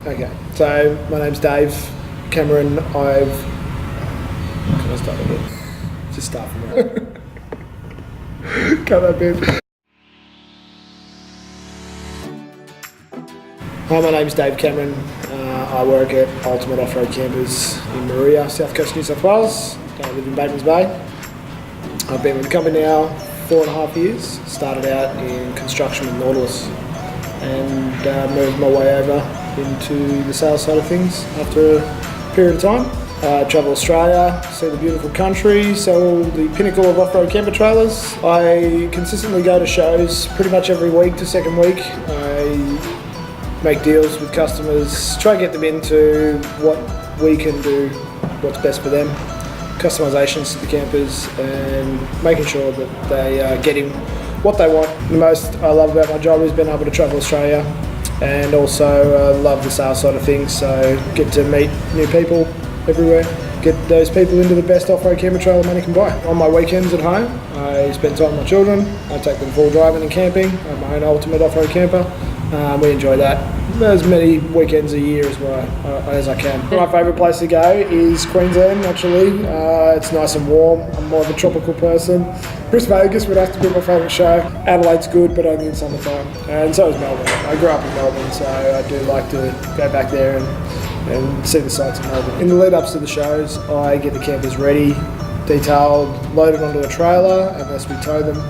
Okay, so my name's Dave Cameron. Can I start a bit? Just start from there. Cut that bit. Hi, my name's Dave Cameron. I work at Ultimate Off-Road Campers in Maria, South Coast, New South Wales. I live in Batemans Bay. I've been with the company now 4.5 years. Started out in construction with Nautilus and moved my way over into the sales side of things after a period of time. I travel Australia, see the beautiful country, sell the pinnacle of off-road camper trailers. I consistently go to shows pretty much every week to second week. I make deals with customers, try and get them into what we can do, what's best for them. Customisations to the campers and making sure that they get in what they want. The most I love about my job is being able to travel Australia and also love the sales side of things, so get to meet new people everywhere, get those people into the best off-road camper trailer money can buy. On my weekends at home, I spend time with my children, I take them full driving and camping. I have my own Ultimate Off-Road camper. We enjoy that as many weekends a year as I can. My favourite place to go is Queensland, actually. It's nice and warm. I'm more of a tropical person. Vegas would have to be my favourite show. Adelaide's good, but only in summertime. And so is Melbourne. I grew up in Melbourne, so I do like to go back there and see the sights of Melbourne. In the lead-ups to the shows, I get the campers ready, detailed, loaded onto a trailer, unless we tow them.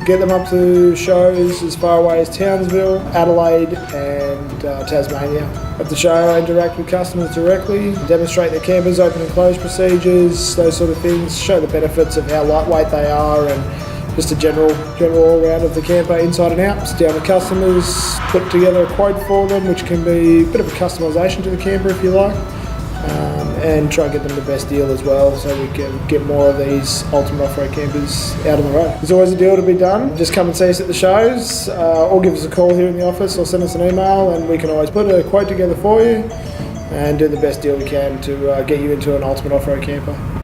Get them up to shows as far away as Townsville, Adelaide and Tasmania. At the show I interact with customers directly, demonstrate the campers' open and close procedures, those sort of things, show the benefits of how lightweight they are and just a general all-round of the camper inside and out. Sit down with customers, put together a quote for them, which can be a bit of a customisation to the camper if you like. And try and get them the best deal as well, so we can get more of these Ultimate Off-Road campers out on the road. There's always a deal to be done. Just come and see us at the shows, or give us a call here in the office, or send us an email, and we can always put a quote together for you and do the best deal we can to get you into an Ultimate Off-Road camper.